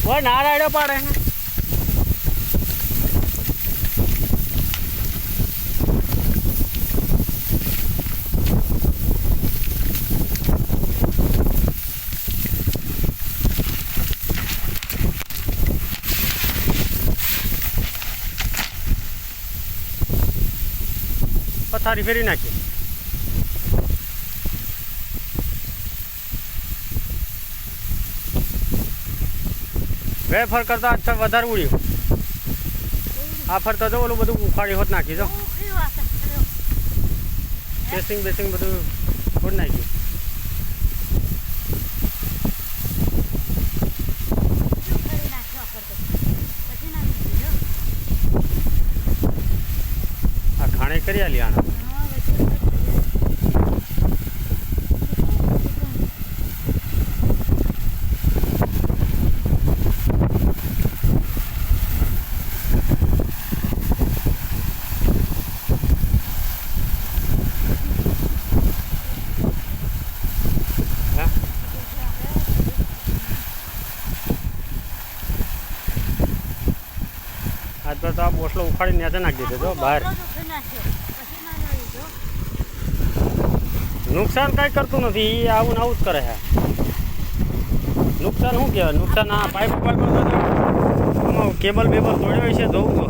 ઓય ના રાડ્યો પાડે પથારી ફેરી નાખી વેફર કરતા આજ વધારે ઉડ્યું આ ફરતા જો ઓલું બધું ઉખાડી હોત નાખી જો બેસિંગ બધું ફોડ નાખ્યું આ ખાણે કરી આલી આના આજ પર તો આ બોસલો ઉખાડી નેચે નાખી દીધો બહાર નુકસાન કાંઈ કરતું નથી એ આવું ને આવું જ કરે છે નુકસાન શું કહેવાય નુકસાન આ પાઇપ કેબલ બેબલ તોડ્યો છે જોવું તો